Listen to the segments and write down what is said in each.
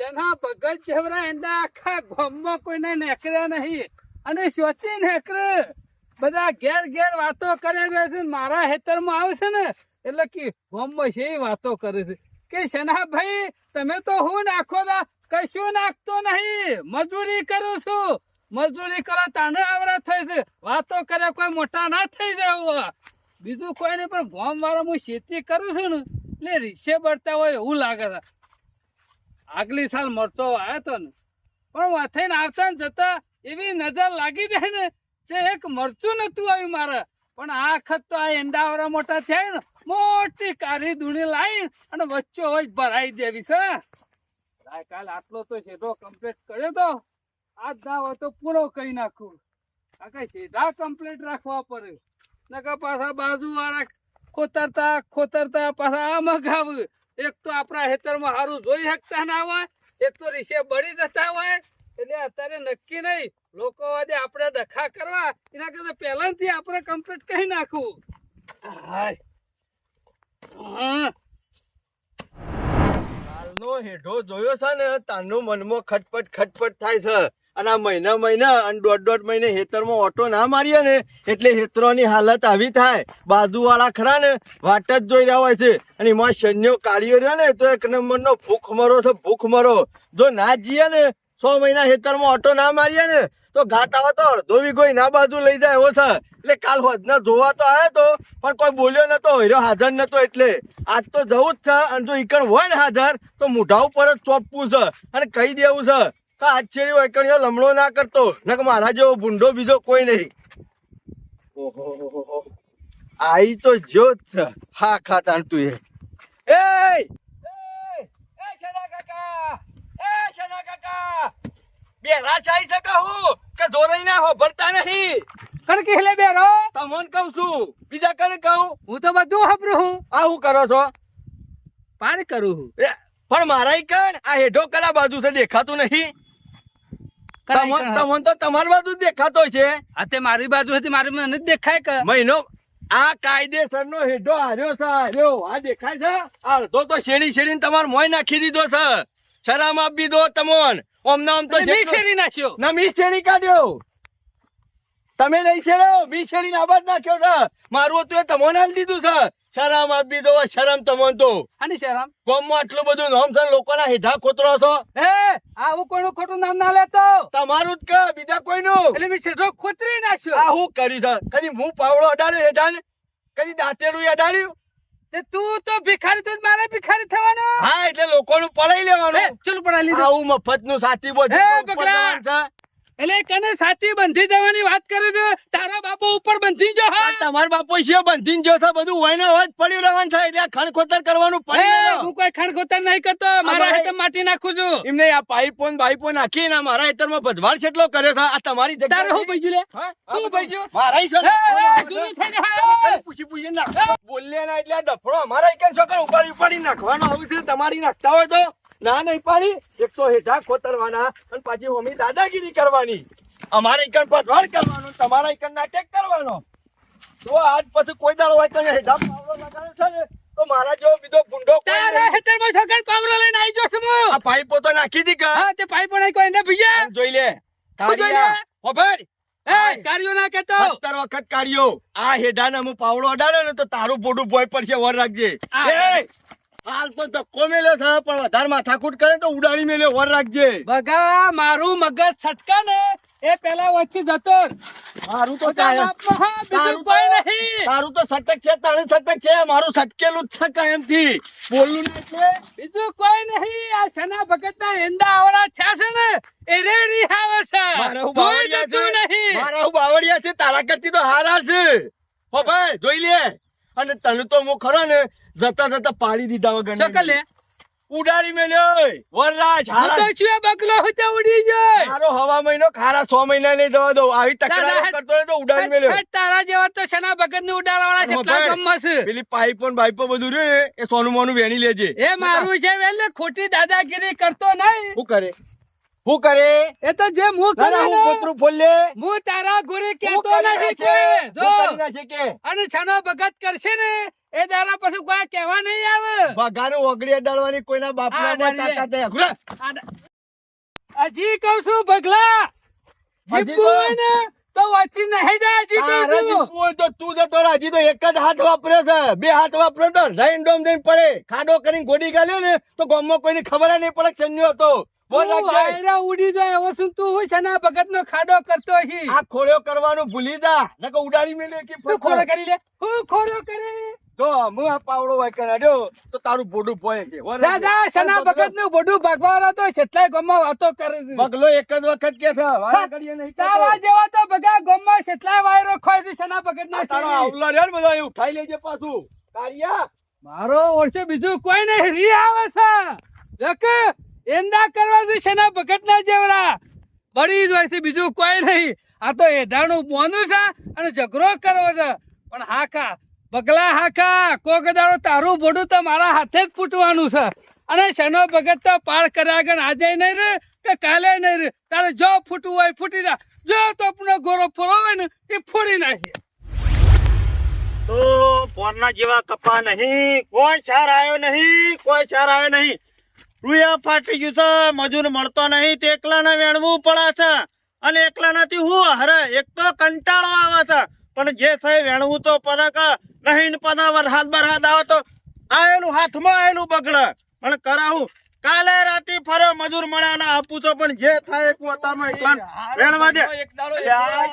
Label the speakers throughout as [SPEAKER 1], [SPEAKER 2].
[SPEAKER 1] તેના ભગત જેવરા એંડા આખા ગામમાં કોઈને નેકર્યા નહીં અને સોચી નેકરે બધા ઘેર ઘેર વાતો કરે છે મારા હેતરમાં આવશે ને એટલે કે ગામમાં છે વાતો કરે છે કે શના ભાઈ તમે તો હું નાખો દા કશું નાખતો નહીં મજૂરી કરું છું મજૂરી કરો તાને આવરા થઈ છે વાતો કરે કોઈ મોટા ના થઈ જાય બીજું કોઈ નહીં પણ ગામ વાળા હું ખેતી કરું છું ને એટલે રીસે બળતા હોય એવું લાગે છે આગલી સાલ મરચો આવ્યો તો ને પણ થઈને આવતા ને જતા એવી નજર લાગી જાય ને તે એક મરચું નતું આવ્યું મારે પણ આ વખત તો આ એંડાવરા મોટા થયા ને મોટી કાળી ધૂણી લાવી અને વચ્ચો હોય ભરાઈ દેવી છે કાલ આટલો તો શેઢો કમ્પ્લીટ કર્યો તો આજ ના હોય તો પૂરો કહી નાખું આ કઈ શેઢા કમ્પ્લીટ રાખવા પડે નકા પાછા બાજુ વાળા ખોતરતા પાછા આ મગાવું એક તો આપણા ખેતરમાં સારું જોઈ શકતા ના હોય એક તો રીસે બળી જતા હોય એટલે અત્યારે નક્કી નહીં લોકો વાદે આપણે ડખા કરવા એના કરતા પહેલાથી આપણે કમ્પ્લીટ કહી નાખવું
[SPEAKER 2] કાલનો હેઢો જોયો છે ને તારનું મનમાં ખટપટ થાય છે અને આ મહિના અને દોઢ મહિને હેતરમાં ઓટો ના મારીએ ને એટલે હેતરોની હાલત આવી થાય બાજુવાળા ખરા ને વાટ જ જોઈ રહ્યા હોય છે અને એમાં શન્યો કાઢ્યો રહ્યો ને તો એક નંબરનો ભૂખમરો છે ભૂખમરો જો ના જઈએ ને 100 મહિના હેતરમાં ઓટો ના મારીએ ને તો ઘાટ આવે તો અડધો વીઘો ના બાજુ લઈ જાય એવો છે એટલે કાલ હોદના જોવા તો આવ્યો તો પણ કોઈ બોલ્યો નતો હીરો હાજર નતો એટલે આજ તો જવું જ છે અને જો ઈકણ હોય ને હાજર તો મોઢા ઉપર જ ચોપવું છે અને કહી દેવું છે કે આજ છેડી હોય કણ લમણો ના કરતો નક મારા જેવો ભૂંડો બીજો કોઈ નહીં ઓહો આઈ તો જો જ છે હા ખાતા તું એ શના કાકા બે રાજ આવી શકે હું કે જોરાઈ ના હો ભરતા નહીં
[SPEAKER 1] કણ કેલે બેરો
[SPEAKER 2] તમોન કહું છું બીજા કને કહું
[SPEAKER 1] હું તો બધું હબરું હું
[SPEAKER 2] આ હું કરો છો
[SPEAKER 1] પાર કરું હું
[SPEAKER 2] પણ મારા કણ આ હેઢો કલા બાજુ છે દેખાતું નહીં તમોન તો તમારી બાજુ દેખાતો છે
[SPEAKER 1] આ તે મારી બાજુ હતી મારી મને જ દેખાય કે
[SPEAKER 2] મહિનો આ કાયદેસર નો હેઢો હાર્યો છે હાર્યો આ દેખાય છે અડધો તો શેરીને તમારે મોય નાખી દીધો છે શરામ આપી દો તમોન ઓમ નામ તો
[SPEAKER 1] મી શેરી નાખ્યો
[SPEAKER 2] ના મી શેરી કાઢ્યો તમે નહીં શેરો મી શેરી આબાદ નાખ્યો છે મારું હતું એ તમોન હાલ દીધું છે શરામ આપી દો શરમ તમોન તો
[SPEAKER 1] આની શરમ
[SPEAKER 2] ગામમાં આટલું બધું નામ છે લોકોના હેઢા ખોતરો છો
[SPEAKER 1] આવું કોઈનું ખોટું નામ ના લેતો
[SPEAKER 2] તમારું જ કે બીજા કોઈનું
[SPEAKER 1] એટલે મેં શેઠો ખોતરી નાખ્યો
[SPEAKER 2] આ હું કરી છે કદી હું પાવડો અડાડ્યો હેઠા ને કદી દાંતેરું અડાડ્યું
[SPEAKER 1] તે તું તો ભિખારી તું મારે ભિખારી થવાનો
[SPEAKER 2] હા એટલે લોકોનું પડાઈ લેવાનું
[SPEAKER 1] ચલ પડાઈ લીધું
[SPEAKER 2] આવું મફત નું સાથી બધું
[SPEAKER 1] એટલે કને સાથી બંધી જવાની વાત કરે છે તારા બાપો ઉપર બંધી જો હા
[SPEAKER 2] તમાર બાપો છે બંધીને જો છે બધું હોય ને હોય પડ્યું રહેવાનું છે એટલે ખણખોતર કરવાનું પડે
[SPEAKER 1] હું કોઈ ખણખોતર નહીં કરતો મારા હેતર માટી નાખું છું
[SPEAKER 2] એમને આ પાઇપો નાખીને મારા હેતરમાં ભજવાળ છેટલો કર્યો છે આ તમારી જગ્યા
[SPEAKER 1] તારે હું ભઈજુ લે તું ભઈજુ
[SPEAKER 2] મારા
[SPEAKER 1] જૂની થઈને હા
[SPEAKER 2] પૂછી નાખ બોલે ના એટલે ડફળો અમારા એકન છોકર ઉપાડી નાખવાનો આવું છે તમારી નાખતા હોય તો ના નહીં પાડી એક તો હેઠા ખોતરવાના અને પાછી હોમી દાદાગીરી કરવાની અમારે એકન ભજવાળ કરવાનું તમારા એકન નાટક કરવાનો તો આજ પછી કોઈ દાડો હોય તો હેઠા પાવડો લગાડે છે ને તો મારા જેવો બીજો ગુંડો
[SPEAKER 1] તારા હેતરમાં છોકર પાવડો લઈને આવી જો છું
[SPEAKER 2] આ પાઇપો તો નાખી દી કા
[SPEAKER 1] હા તે પાઇપો નહીં કોઈ એને ભીયા
[SPEAKER 2] જોઈ લે કારિયા હોબર
[SPEAKER 1] કાર્યો ના કેતો
[SPEAKER 2] 17 વખત કાર્યો આ હેડાને હું પાવડો અડાડે ને તો તારું પોડું ભોય પડશે વર રાખજે હાલ તો ધક્કો મેલ્યો છે પણ વધારે માથાકૂટ કરે તો ઉડાડી મેલ્યો વર રાખજે
[SPEAKER 1] બગા મારું મગજ છટકા ને એ પેલા વચ્ચે જતો
[SPEAKER 2] મારું તો
[SPEAKER 1] બીજું કોઈ નહીં
[SPEAKER 2] તારું તો સટક છે તારું સટક છે મારું સટકેલું જ છે કાયમ થી બોલવું ના છે
[SPEAKER 1] બીજું કોઈ નહીં આ સના ભગત ના એંડા આવડા છે ને એ રેડી આવે છે
[SPEAKER 2] મારા બાવળિયા છે તારા કરતી તો હારા છે હો ભાઈ જોઈ લે અને તને તો હું ખરો ને જતા પાડી દીધા વગર ઉડાડી મેલ્યો વરરાજ
[SPEAKER 1] બકલો હતો ઉડી જાય
[SPEAKER 2] મારો હવા મહિનો ખારા 6 મહિના નહીં જવા દો આવી તકરાર કરતો તો ઉડાડી મેલ્યો
[SPEAKER 1] તારા જેવા તો શના ભગત ને ઉડાડવાળા છે એટલા ગમસ
[SPEAKER 2] પેલી પાઇપો ને બાઈપો બધું રહ્યું ને એ સોનું મોનું વેણી લેજે
[SPEAKER 1] એ મારું છે વેલે ખોટી દાદાગીરી કરતો નહીં
[SPEAKER 2] શું કરે
[SPEAKER 1] એ તો જે હું કરું
[SPEAKER 2] હું કોતરું ફોલે
[SPEAKER 1] હું તારા ગુરે કેતો નહીં કે જો અને છનો ભગત કરશે ને એ દારા પછી કોઈ કહેવા નહીં આવે
[SPEAKER 2] ભગાનું ઓગળી અડાડવાની કોઈના બાપના માં તાકાત હે. ઘુરા.
[SPEAKER 1] હજી કહું છું ભગલા
[SPEAKER 2] હજી
[SPEAKER 1] જીભું હોય ને તો વાંચી નહીં જાય. હજી કહું
[SPEAKER 2] તારે
[SPEAKER 1] છું.
[SPEAKER 2] જીવવું હોય તો તું જતો રહે. હજી તો એક જ હાથ વાપરે છે, બે હાથ વાપરે તો રાઈન ડોમ દઈને પડે. ખાડો કરીને ગોડી ગાલ્યો ને તો ગામમાં કોઈને ખબર નહીં પડે કે ચન્યો હતો. બોલ
[SPEAKER 1] તું
[SPEAKER 2] લાગજે.
[SPEAKER 1] હાયરા ઉડી જાય એવો શું તું હું શેના ભગતનો ખાડો કરતો હશી?
[SPEAKER 2] આ ખોળ્યો કરવાનું ભૂલી જા, નકર ઉડાડી મેલે કે
[SPEAKER 1] તું ખોડો કરી લે. હું ખોડો કરે
[SPEAKER 2] તો હું આ પાવડો વાય કરાડ્યો તો તારું બોડું પોય છે. બોલ લાગજે.
[SPEAKER 1] દાદા શેના ભગતનું બધું ભાગવાના તો કેટલાય ગામમાં વાતો કરે છે.
[SPEAKER 2] બગલો એક જ વખત કે છે, વારે ઘડીએ નહીં કહેતો.
[SPEAKER 1] તારા જેવા તો બધા ગામમાં કેટલાય વાયરો ખોય છે શેના ભગતના
[SPEAKER 2] આ તારો
[SPEAKER 1] છે.
[SPEAKER 2] આવલો રહ્યો ને બધો એ ઉઠાઈ લેજે પાછું. કારિયા
[SPEAKER 1] મારો ઓળશે બીજું કોઈ નહીં. રી આવે છે લક એંડા કરવા છે શેના ભગતના જેવડા બળી જ હોય છે, બીજું કોઈ નહીં. આ તો એઢાનું મોનું છે અને ઝઘડો કરવો છે. પણ હાકા બગલા હાકા કોક દાડો તારું બોડું તો મારા હાથે જ ફૂટવાનું છે. અને શેનો ભગત તો પાર કર્યા આગળ આજે નહીં રે કે કાલે નહીં રે. તારે જો ફૂટવું હોય ફૂટી જા, જો તોપનો ગોરો ફોડો હોય ને એ ફોડી નાખીએ.
[SPEAKER 3] તો પોરના જેવા કપા નહીં, કોઈ ચાર આવ્યો નહીં, કોઈ ચાર આવ્યો નહીં. રૂયા ફાટી ગયું છે, મજૂર મળતો નહીં, તે એકલાને વેણવું પડે છે. અને એકલાનાથી હું હરે એક તો કંટાળો આવે છે, પણ જે છે વેણવું તો પરક નહીં. પના વરસાદ બરસાદ આવે તો આયેલું હાથમાં આયેલું બગડે. પણ કરાવું કાલે રાતે ફર્યો મજૂર મળ્યા ના આપું છો, પણ જે થાય એક વાતારમાં એકલા વેણવા દે.
[SPEAKER 2] એક દાડો
[SPEAKER 3] યા.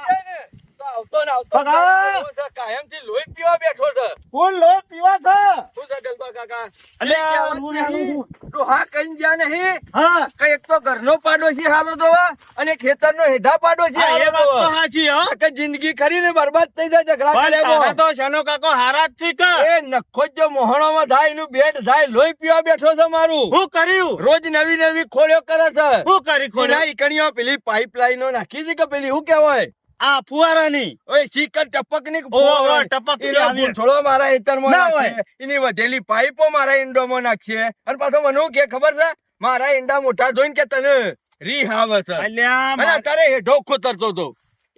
[SPEAKER 2] તો આવતો ને આવતો
[SPEAKER 3] ભગા.
[SPEAKER 2] બેઠો છે, કાયમથી લોહી પીવા બેઠો છે.
[SPEAKER 3] કોણ લો પીવા છે?
[SPEAKER 2] શું છે ગલબા કાકા?
[SPEAKER 3] અલ્યા,
[SPEAKER 2] કહેવત
[SPEAKER 3] હું
[SPEAKER 2] નહીં.
[SPEAKER 3] હું.
[SPEAKER 2] ડોહા કઈ ગયા નહીં.
[SPEAKER 3] હા
[SPEAKER 2] કે એક તો ઘરનો પાડોશી હારો દોવા અને ખેતરનો હેઠા પાડોશી
[SPEAKER 3] હા, એ
[SPEAKER 2] હારો
[SPEAKER 3] વાત તો
[SPEAKER 2] દોવા.
[SPEAKER 3] સાચી હો.
[SPEAKER 2] કે જિંદગી ખરીને બરબાદ થઈ જાય ઝઘડા
[SPEAKER 3] પણ
[SPEAKER 2] કર્યા
[SPEAKER 3] તારા
[SPEAKER 2] તો.
[SPEAKER 3] તો શેનો કાકો હારા જ છે કે?
[SPEAKER 2] એ નખો જ જો મોહણામાં થાય એનું બેટ થાય લોહી પીવા બેઠો છે મારું.
[SPEAKER 3] હું કર્યું?
[SPEAKER 2] રોજ નવી નવી ખોળ્યો કરે છે.
[SPEAKER 3] હું કરી ખોલ્યું?
[SPEAKER 2] એના ઈકણીઓ પેલી પાઇપલાઈનો નાખી છે કે પેલી શું કહેવાય
[SPEAKER 3] આ ફુવારાની.
[SPEAKER 2] ઓય શીકર ટપકની
[SPEAKER 3] ઓહો, ટપકની
[SPEAKER 2] એનો
[SPEAKER 3] આવી.
[SPEAKER 2] ગૂંથળો મારા હેતરમાં
[SPEAKER 3] ના હોય.
[SPEAKER 2] નાખીએ. એની વધેલી પાઇપો મારા ઈંડોમાં નાખીએ અને પાછો મને શું કે ખબર છે મારા ઈંડા મોટા જોઈને કે તને રી આવે છે
[SPEAKER 3] અલ્યા,
[SPEAKER 2] અને
[SPEAKER 3] માર-
[SPEAKER 2] અત્યારે હેઠો ખોતરતો હતો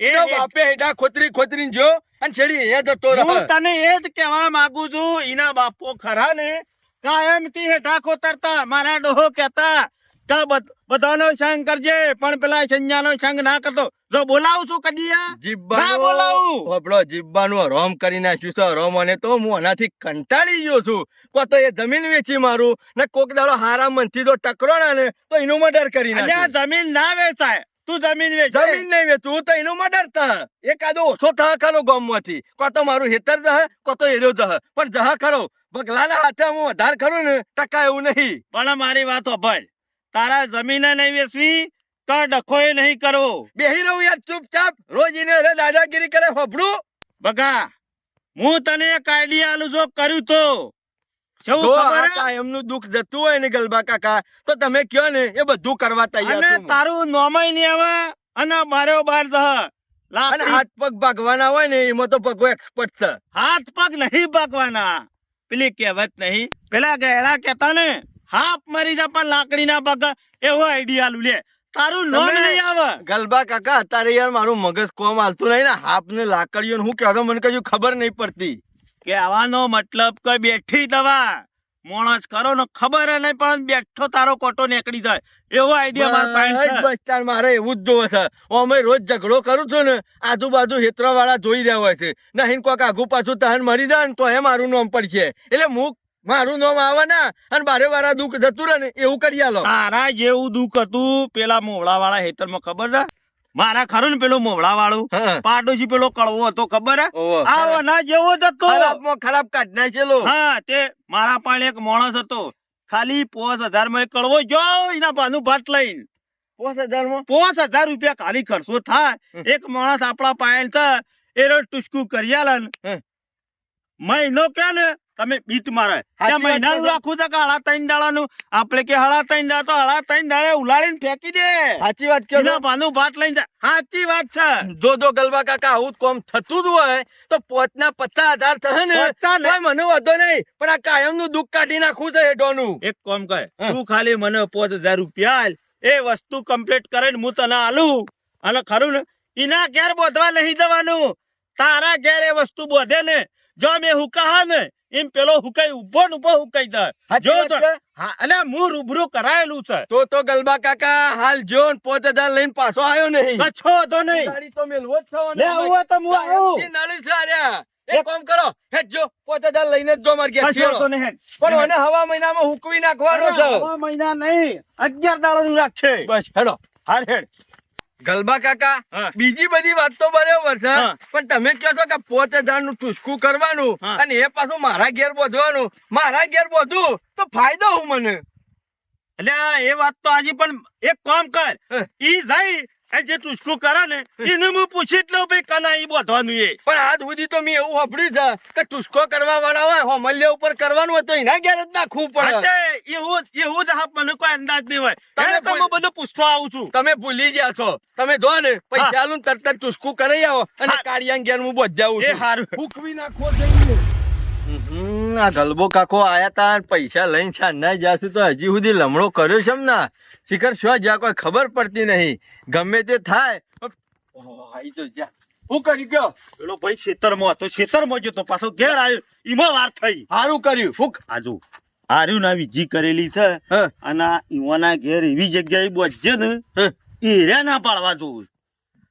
[SPEAKER 2] એનો બાપે હેઠા ખોતરી ખોતરીને જો અને છેડી એ જતો
[SPEAKER 3] હું
[SPEAKER 2] રહે.
[SPEAKER 3] તને એ જ કહેવા માંગુ છું, ઈના બાપો ખરા ને કાયમથી હેઠા ખોતરતા. મારા ડોહો કહેતા કે બધાનો સંગ કરજે, પણ પેલા સંજાનો સંગ ના કરતો. જો બોલાવું છું કદી આ? ના બોલાવું.
[SPEAKER 2] હોબળો જીબ્બાનું હરોમ કરી નાખ્યું છે હરોમ. અને તો હું આનાથી કંટાળી ગયો છું. કો તો એ જમીન વેચી મારું ને કોક દાડો હારા મનથી તો ટકરોણા ને તો એનું મર્ડર કરી
[SPEAKER 3] અલ્યા,
[SPEAKER 2] નાખ્યું.
[SPEAKER 3] જમીન ના વેચાય. તું જમીન વેચ.
[SPEAKER 2] જમીન નહીં વેચું હું તો એનું મર્ડર થા એકાદો ઓછો થા ખરો ગામમાંથી. કો તો મારું હેતર જહ કો તો એરો જહ પણ જહ ખરો. બગલાના હાથે હું વધારે ખરું ને ટકા એવું નહીં.
[SPEAKER 3] પણ મારી વાત સાંભળ, તારા જમીન નહીં વેચવી તો ડખો નહીં કરવો.
[SPEAKER 2] બેહી રહું યાર ચૂપચાપ. રોજ એને રે દાદાગીરી કરે હોભળું.
[SPEAKER 3] બગા, હું તને એક આઈડિયા આલું જો કર્યું તો શું
[SPEAKER 2] જો
[SPEAKER 3] ખબર
[SPEAKER 2] આ
[SPEAKER 3] હે?
[SPEAKER 2] કાયમનું દુઃખ જતું હોય ને ગલબા કાકા તો તમે કયો ને એ બધું કરવા તૈયાર
[SPEAKER 3] અને
[SPEAKER 2] છું હું.
[SPEAKER 3] તારું નોમય નહીં આવે અને મારો બાર જહ.
[SPEAKER 2] અને
[SPEAKER 3] લાકડી-
[SPEAKER 2] હાથ પગ ભાગવાના હોય ને એમાં તો પગો એક્સપર્ટ છે.
[SPEAKER 3] હાથ પગ નહીં ભાગવાના. પેલી કહેવત નહીં, પેલા ગહેડા કહેતા ને હાફ મરી જા પણ લાકડી ના પગ. એવો આઈડિયા આલું લે. તારું નોમ
[SPEAKER 2] તમે-
[SPEAKER 3] નહીં આવે.
[SPEAKER 2] ગલબા કાકા અત્યારે યાર મારું મગજ કોમ હાલતું નહીં ને હાપ ને લાકડીઓ ને હું કહેતો મને કશું ખબર નહીં પડતી.
[SPEAKER 3] કહેવાનો મતલબ કે બેઠી દવા મોણસ કરો ને ખબર નહીં પણ બેઠો તારો કોટો નીકળી જાય. એવો આઈડિયા માર પાસે છે.
[SPEAKER 2] બસ તાર મારે એવું જ જોવે છે. અમે રોજ ઝઘડો કરું છું ને આજુબાજુ હેતરા વાળા જોઈ રહ્યા હોય છે નહીં કોક આગુ પાછું તહન મરી જાય ને તો એ મારું નામ પડશે. એટલે હું મારું નામ આવે ને અને બારે વાળા દુઃખ જતું રહે ને એવું કરી આલો.
[SPEAKER 3] તારા જેવું દુઃખ હતું પેલા મોવળા વાળા હેતરમાં ખબર છે? મારા ખરું ને પેલું મોવળા વાળું
[SPEAKER 2] હા.
[SPEAKER 3] પાડોશી પેલો કડવો હતો ખબર હે?
[SPEAKER 2] ઓહો,
[SPEAKER 3] આવો ના જેવો જ હતો.
[SPEAKER 2] ખરાબમાં ખરાબ કાઢ નાખેલો.
[SPEAKER 3] હા, તે મારા પાસે એક માણસ હતો ખાલી 5,000 માં એ કડવો જો એના પાનું ભાત લઈને
[SPEAKER 2] 5,000 માં
[SPEAKER 3] 5,000 રૂપિયા ખાલી ખર્ચો થાય. એક માણસ આપણા પાસે છે એ રોજ ટુસકું કરી આલે ને
[SPEAKER 2] હે.
[SPEAKER 3] મહિનો કે ને તમે બીટ મારે
[SPEAKER 2] સાચી વાત
[SPEAKER 3] મહિનાનું
[SPEAKER 2] છે.
[SPEAKER 3] રાખવું છે કે હળા 3 દાડાનું? આપણે કે હળા 3 દાડા તો હળા 3 દાડે ઉલાડીને ફેંકી દે.
[SPEAKER 2] સાચી વાત કહો છો.
[SPEAKER 3] એના પાનું ભાત લઈને જાય. સાચી વાત છે.
[SPEAKER 2] જો ગલબા કાકા આવું જ કોમ થતું જ હોય તો 50,000 થશે ને
[SPEAKER 3] પચાસ ને-
[SPEAKER 2] તોય મને વાંધો નહીં પણ આ કાયમનું દુઃખ કાઢી નાખવું છે હેઠોનું.
[SPEAKER 3] એક કામ કર,
[SPEAKER 2] હા.
[SPEAKER 3] તું ખાલી મને 5,000 રૂપિયા આલ. એ વસ્તુ કમ્પ્લીટ કરીને હું તને આલું. અને ખરું ને એના ઘેર બોધવા લઈ જવાનું. તારા ઘેર એ વસ્તુ બોધે ને જો મેં હું કહા ને એમ પેલો હુકાઈ ઉભો ને ઉભો હુકાઈ જાય.
[SPEAKER 2] સાચી
[SPEAKER 3] જો
[SPEAKER 2] વાત
[SPEAKER 3] તો
[SPEAKER 2] છે?
[SPEAKER 3] હા, અને હું રૂબરૂ કરાયેલું છે.
[SPEAKER 2] તો ગલબા કાકા હાલ જો 5000 લઈને પાછો આવ્યો નહીં.
[SPEAKER 3] કચ્છો તો નહીં.
[SPEAKER 2] ગાડી તો મેલવો જ થવાનો.
[SPEAKER 3] લે આવું તો હું આવું.
[SPEAKER 2] એમથી નળી છે આર્યા. એક કામ કરો હેડ જો 5000 લઈને જ જો માર ઘેર
[SPEAKER 3] કચ્છો તો
[SPEAKER 2] થયો.
[SPEAKER 3] નહીં.
[SPEAKER 2] પણ મને હવા મહિનામાં હુકવી નાખવાનો છે.
[SPEAKER 3] હવા મહિના નહીં, 11 દાડાનું રાખશે.
[SPEAKER 2] બસ હેડો.
[SPEAKER 3] હાર હેડ.
[SPEAKER 2] ગલબા કાકા
[SPEAKER 3] હા.
[SPEAKER 2] બીજી બધી વાત તો બરાબર છે
[SPEAKER 3] હા.
[SPEAKER 2] પણ તમે કહો છો કે 5000 નું ટુસકું કરવાનું
[SPEAKER 3] હા.
[SPEAKER 2] અને એ પાછું મારા ઘેર બોધવાનું. મારા ઘેર બોધું તો ફાયદો હું મને.
[SPEAKER 3] એટલે એ વાત તો આજે પણ એક કામ કર.
[SPEAKER 2] હા.
[SPEAKER 3] ઈ જાય એ જે તુસ્કું કરે ને એને હું પૂછી જ લઉં ભાઈ કના ઈ બોધવાનું એ.
[SPEAKER 2] પણ આજ સુધી તો મેં એવું સાંભળ્યું છે કે ટુસકો કરવા વાળા હોય હોમલ્ય ઉપર કરવાનું હોય તો એના ઘેર જ નાખવું પડે.
[SPEAKER 3] અચ્છા, એવું જ હા, મને કોઈ અંદાજ નહીં હોય.
[SPEAKER 2] તમે
[SPEAKER 3] એને તો હું બધું પૂછવા આવું છું.
[SPEAKER 2] તમે ભૂલી ગયા છો. તમે જો ને પૈસા આલું ને તરત ટુસકું કરી આવો અને
[SPEAKER 3] હા.
[SPEAKER 2] કાળિયા ઘેર હું બોધાવું
[SPEAKER 3] એ
[SPEAKER 2] છું.
[SPEAKER 3] હારું.
[SPEAKER 2] ભૂખવી નાખો જઈને. આ ગલબો કાકો આયા તા ને પૈસા લઈને છાના જાશે તો હજી સુધી લમણો કર્યો છે ને શિખર શું જ્યાં કોઈ ખબર પડતી નહીં. ગમે તે થાય આઈ તો જા હું કરી ગયો.
[SPEAKER 3] પેલો ભાઈ ખેતરમાં હતો, ખેતરમાં જતો પાછો ઘેર આવ્યો, ઈમાં વાર થઈ.
[SPEAKER 2] સારું કર્યું. ફૂક
[SPEAKER 3] આજુ હાર્યું ના વિજી કરેલી છે
[SPEAKER 2] હા.
[SPEAKER 3] અને ઈવાના ઘેર એવી જગ્યાએ બોજે ને
[SPEAKER 2] હા.
[SPEAKER 3] એ રે ના પાડવા જોવું.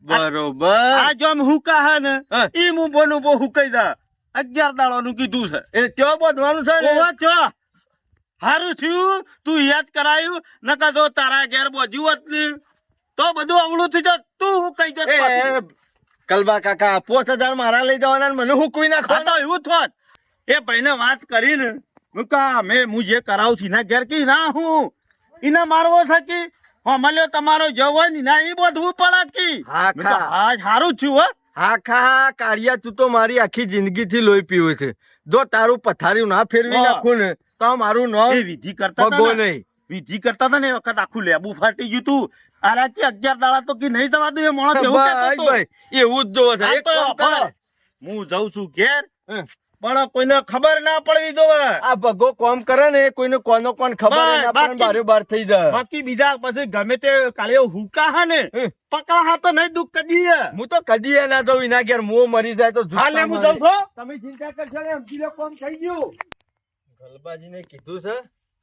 [SPEAKER 2] બરોબર.
[SPEAKER 3] આ જો આમ હુકા હે ને
[SPEAKER 2] હા.
[SPEAKER 3] ઈ હું બોનું બહુ હુકાઈ જા. 11 દાડાનું કીધું છે.
[SPEAKER 2] એ ત્યાં બોધવાનું છે ને.
[SPEAKER 3] ઓવા ચો હારું થયું તું યાદ કરાયું, નકા જો તારા ઘેર બોજ્યું હોત ને તો બધું અવળું થઈ જાત. તું હુકાઈ જાત પાછું.
[SPEAKER 2] એ કલબા કાકા 5000 મારા લઈ જવાના ને મને હુકવી
[SPEAKER 3] આ
[SPEAKER 2] નાખવાના.
[SPEAKER 3] તો એવું થોત. એ ભાઈને વાત કરીને મુકા હું જે કરાવું છું એના ઘેર કી ના હું એને મારવો છે કે મળ્યો તમારો જવાન ના એ બધું પડે કી.
[SPEAKER 2] હા,
[SPEAKER 3] મેં કીધું,
[SPEAKER 2] ખા.
[SPEAKER 3] હા સારું જ છું હો.
[SPEAKER 2] હા ખા કાળિયા તું તો મારી આખી જિંદગી થી લોહી પીવું છે. જો તારું પથારીયું ના ફેરવી
[SPEAKER 3] હા.
[SPEAKER 2] નાખું ને તો મારું નામ
[SPEAKER 3] એ વિધિ કરતા
[SPEAKER 2] ભગવો
[SPEAKER 3] હતા ને,
[SPEAKER 2] નહીં.
[SPEAKER 3] વિધિ કરતા હતા ને એ વખત આખું લેબુ ફાટી ગયું તું. આરા કે 11 દાડા તો કી નહીં જવા દઉં એ માણસ એવું કહેતો
[SPEAKER 2] ભાઈ
[SPEAKER 3] હતો.
[SPEAKER 2] ભાઈ એવું જ જોવો છે.
[SPEAKER 3] હા
[SPEAKER 2] એક
[SPEAKER 3] તો
[SPEAKER 2] કામ કરો.
[SPEAKER 3] ભાઈ, હું જાઉં છું ઘેર
[SPEAKER 2] હમ.
[SPEAKER 3] પણ કોઈને ખબર ના પડવી જોવે.
[SPEAKER 2] આ ભગો કોમ કરે ને કોઈને કોનો કોણ ખબર
[SPEAKER 3] ભાઈ,
[SPEAKER 2] ના પડે
[SPEAKER 3] બાકી-
[SPEAKER 2] બારે બાર થઈ જાય.
[SPEAKER 3] બાકી બીજા પછી ગમે તે કાલે હુકા હે ને
[SPEAKER 2] હમ.
[SPEAKER 3] પકડા હા તો નહીં દુઃખ કરી દે.
[SPEAKER 2] હું તો કદી એ ના દઉં એના ઘેર મોં મરી જાય તો જૂઠા
[SPEAKER 3] હાલે હું
[SPEAKER 2] મારે.
[SPEAKER 3] જાઉં છું.
[SPEAKER 2] તમે ચિંતા કરશો ને સમજી લો કોમ થઈ ગયું. ગલબાજીને કીધું છે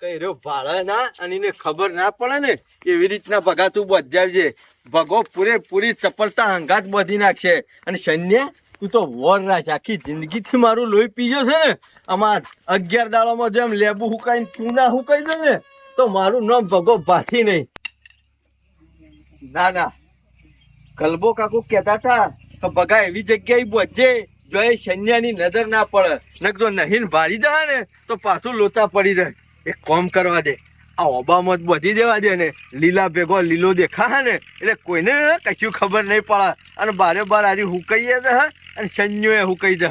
[SPEAKER 2] કઈ રહ્યો ભાડા ના અને એને ખબર ના પડે ને એવી રીતના ભગા તું બજાવજે. ભગો પૂરેપૂરી ચપલતા હંગાત બાંધી નાખશે. અને સૈન્ય તું તો વોર રાખ. આખી જિંદગી થી મારું લોહી પીજો છે ને આમાં 11 દાડામાં જેમ લેબુ હુકાઈને તું ના હુકાઈ દે ને તો મારું નામ ભગો ભાથી નહીં. ના ના ગલબો કાકુ કહેતા હતા કે ભગા એવી જગ્યાએ બોજે જો એ સૈન્યની નજર ના પડે. નક જો નહીં ભાળી જાય ને તો પાછું લોચા પડી જાય. એક કામ કરવા દે આ ઓબામાં જ બધી દેવા દે ને લીલા ભેગો લીલો દેખા ને એટલે કોઈને કશું ખબર નહીં પડે. અને બારે બાર આરી હુકાઈએ દે અને સૈન્યોએ હુકાઈ દે.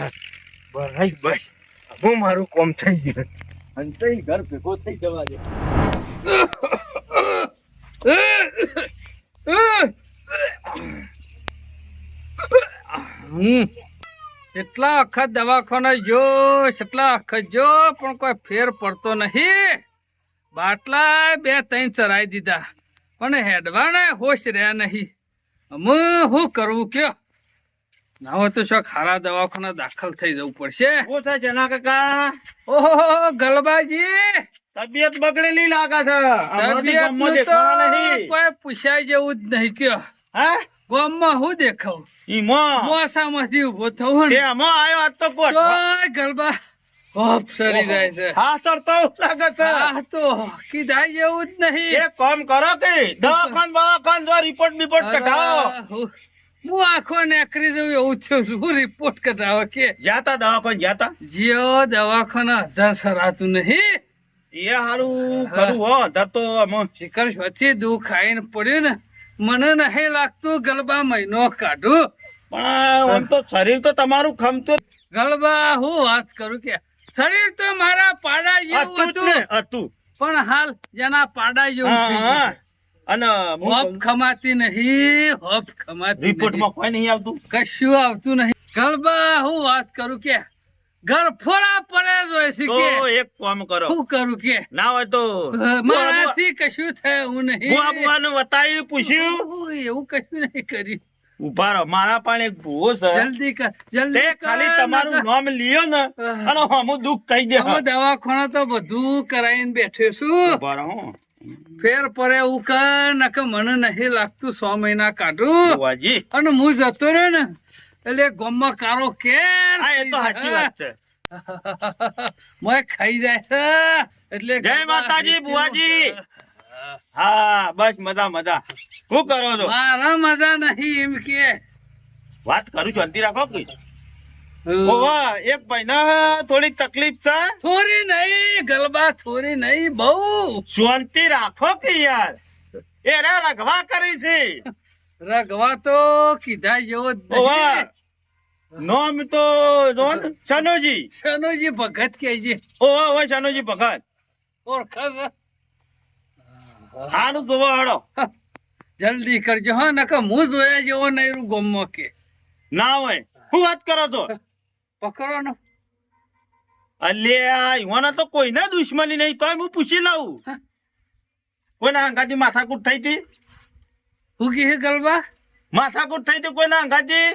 [SPEAKER 2] બસ બસ હું મારું કોમ થઈ ગયું. અંતે ઘર ભેગો થઈ જવા દે.
[SPEAKER 1] એટલા વખત દવાખાને જો કેટલા વખત જો પણ કોઈ ફેર પડતો નહીં. બાટલા 2-3 ચરાઈ દીધા પણ હેડવાને હોશ રહ્યા નહીં. અમે શું કરવું કયો? ના હોય તો શું ખારા દવાખાને દાખલ થઈ જવું પડશે.
[SPEAKER 3] શું છે જના કાકા?
[SPEAKER 1] ઓહો ગલબાજી,
[SPEAKER 3] તબિયત બગડેલી લાગે છે. હમણાંથી
[SPEAKER 1] તબિયત
[SPEAKER 3] ગામમાં
[SPEAKER 1] નું તો
[SPEAKER 3] દેખાણા નહીં.
[SPEAKER 1] કોઈ પૂછાય જેવું જ નહીં કયો.
[SPEAKER 3] હા?
[SPEAKER 1] ગામમાં હું દેખાવ
[SPEAKER 3] ઈમાં.
[SPEAKER 1] મોસામાંથી ઉભો થવું
[SPEAKER 3] તે
[SPEAKER 1] ને
[SPEAKER 3] આમાં આયો આજ તો કોટ.
[SPEAKER 1] તો ગલબા હોપ સરી જાય છે.
[SPEAKER 3] હા સર તો એવું લાગે છે.
[SPEAKER 1] હા તો કીધા જેવું જ નહીં.
[SPEAKER 3] એક કામ કરો કે દવાખાન જો રિપોર્ટ કઢાવો.
[SPEAKER 1] હું આખો નેકરી જવું એવું થયું છું. હું રિપોર્ટ કઢાવો કે
[SPEAKER 3] જાતા દવાખાન જાતા.
[SPEAKER 1] જીઓ દવાખાના અધર સરાતું નહીં.
[SPEAKER 3] એ હારું ખરું હો. દર તો આમાં
[SPEAKER 1] શિખર સ્વચ્છી દુઃખ આવીને પડ્યું ને મને નહીં લાગતું ગલબા મહિનો કાઢું.
[SPEAKER 3] પણ આમ તો શરીર તો તમારું ખમતું
[SPEAKER 1] ગલબા હું વાત કરું કે શરીર તો મારા પાડા જેવું
[SPEAKER 3] હતું જ ને,
[SPEAKER 1] હતું
[SPEAKER 3] હતું.
[SPEAKER 1] પણ હાલ જેના પાડા જેવું થઈ
[SPEAKER 3] હા,
[SPEAKER 1] ગયું.
[SPEAKER 3] અને
[SPEAKER 1] હોપ ખમાતી નહીં. હોપ ખમાતી
[SPEAKER 3] રિપોર્ટમાં કોઈ નહીં આવતું.
[SPEAKER 1] નહીં. કશું આવતું નહીં. ગલબા હું વાત કરું કે ઘર ફોડા પડે જોઈ છે
[SPEAKER 3] તો
[SPEAKER 1] કે
[SPEAKER 3] એક કામ કરો.
[SPEAKER 1] શું કરું કે
[SPEAKER 3] ના હોય તો
[SPEAKER 1] મારાથી કશું થયું નહીં.
[SPEAKER 3] બુઆ બુઆને બતાવી પૂછ્યું.
[SPEAKER 1] ઓય, એવું કશું નહીં કર્યું.
[SPEAKER 3] ઉભા રહો, મારા પણ એક ભૂવો છે.
[SPEAKER 1] જલ્દી કર
[SPEAKER 3] તે
[SPEAKER 1] જલ્દી
[SPEAKER 3] ખાલી તમારું નામ લ્યો ને અને હમું દુઃખ થઈ જાય.
[SPEAKER 1] હવે દવાખાના તો બધું કરાઈને બેઠો છું
[SPEAKER 3] ઉભા રહો.
[SPEAKER 1] ફેર પડે એવું કર નકર મને નહીં લાગતું 6 મહિના કાઢું
[SPEAKER 3] બુવાજી,
[SPEAKER 1] અને હું જતો રહ્યો ને એટલે ગામમાં કારો કેર
[SPEAKER 3] હા એ તો સાચી વાત છે.
[SPEAKER 1] મોય ખાઈ જાય છે એટલે
[SPEAKER 3] જય માતાજી બુવાજી. હા બસ મજા મજા. શું કરો છો?
[SPEAKER 1] મારા મજા નહીં એમ કે
[SPEAKER 3] વાત કરું, શાંતિ રાખો કે. ઓવા એક ભાઈને થોડીક તકલીફ છે.
[SPEAKER 1] થોડી નહીં ગલબા થોડી નહીં બહુ
[SPEAKER 3] શાંતિ રાખો કે યાર. એ રે રગવા કરી છે.
[SPEAKER 1] રગવા તો કીધા જેવો જ
[SPEAKER 3] ઓવા
[SPEAKER 1] નહીં
[SPEAKER 3] નામ તો જો ને, શનુજી.
[SPEAKER 1] શનુજી ભગત કહેજે
[SPEAKER 3] ઓવા ઓવા શનુજી ભગત.
[SPEAKER 1] ઓળખાણ
[SPEAKER 3] સારું જોવો હળો.
[SPEAKER 1] જલ્દી કરજો હા નકર હું જોયા જેવો નહીં રૂ ગામમાં કે
[SPEAKER 3] ના હોય શું વાત કરો છો?
[SPEAKER 1] પકડો ને
[SPEAKER 3] અલ્યા ઈવાના તો કોઈને દુશ્મની નહીં, તોય હું પૂછી લઉં. કોઈના અંગાથી માથાકૂટ થઈ હતી?
[SPEAKER 1] હું કહે ગલબા
[SPEAKER 3] માથાકૂટ થઈ હતી કોઈના અંગાથી?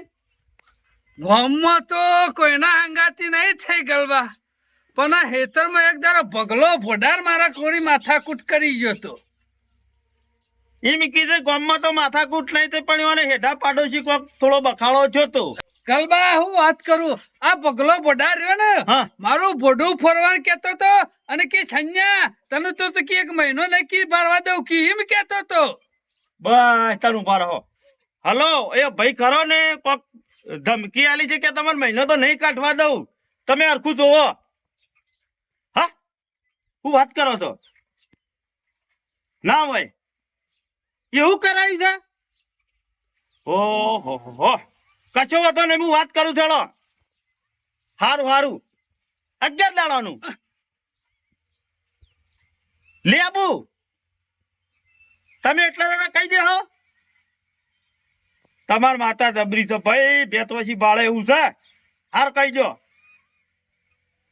[SPEAKER 1] ગામમાં તો કોઈના હંગાતી નહીં થઈ ગલબા પણ આ હેતરમાં એક દાડો ભગલો ભોડાર મારા કોરી માથાકૂટ કરી ગયો તો
[SPEAKER 3] એમ કીધે ગામમાં તો માથાકૂટ નહીં થઈ પણ ઈવાને હેઠા પાડોશી કોક થોડો બખાડો થયો તો.
[SPEAKER 1] ગલબા હું વાત કરું આ ભગલો ભોડાર રહ્યો ને
[SPEAKER 3] હા.
[SPEAKER 1] મારું ભોડું ફરવાનું કેતો તો અને કે સંજ્ઞા તને તો કે એક મહિનો નક્કી ભરવા દઉં કે એમ કેતો તો
[SPEAKER 3] બસ તારું ઉભા રહો. હલો એ ભાઈ ખરો ને કોક ધમકી આલી છે કે તમારે મહિનો તો નહીં કાઢવા દઉં, તમે હરખું જોવો. હા શું વાત કરો છો? ના હોય એવું કરાયું છે? ઓહો હો કશો વાતો નહીં, હું વાત કરું ચલો. હારું હારું 11 દાડાનું લેબુ તમે એટલા દાડા કહી દેહો. તમાર માતા જબરી છે ભાઈ, બેતવસી બાળે એવું છે. હાર કહી દો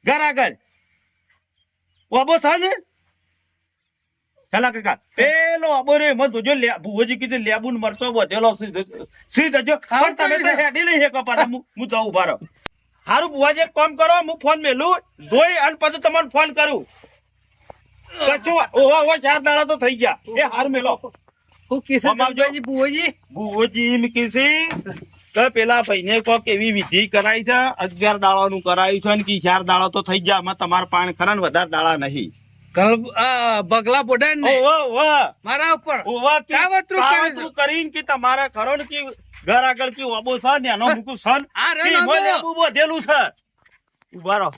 [SPEAKER 3] ઘર આગળ ઓબો છે ને ચલા કાકા પેલો અબો રે મત જોજો ભુવોજી કીધું લેબુ ને મરચો બધેલો સી જજો પણ તમે તો હેડી લઈ હે કપાડા હું જાઉં ઉભા રહો. હારું ભુવાજી એક કામ કરો, હું ફોન મેલું જોઈ અને પછી તમને ફોન કરું. કચ્છું ઓહો ઓહો 4 દાડા તો થઈ ગયા. એ હારું મેલો.
[SPEAKER 1] હું કિશન ગલબાજી બુઓજી
[SPEAKER 3] ભુવોજી એમ કીધી કે પેલા ભાઈને કોક એવી વિધિ કરાઈ છે, 11 દાડાનું કરાયું છે ને કે 4 દાડા તો થઈ ગયા. આમાં તમારા પાણ ખરા ને વધારે દાડા નહીં.
[SPEAKER 1] બગલા બોડા ને
[SPEAKER 3] ઓહો ઓહો
[SPEAKER 1] મારા ઉપર
[SPEAKER 3] ઓહો કે
[SPEAKER 1] કાવતરું કર્યું છે.
[SPEAKER 3] કાવતરું કરીને કે તમારા ખરો ને કે ઘર આગળ કે ઓબો છે ને એનો મૂકું સન
[SPEAKER 1] આ રે
[SPEAKER 3] કે
[SPEAKER 1] નામો.
[SPEAKER 3] મને આબુ બધેલું છે. ઉભા રહો.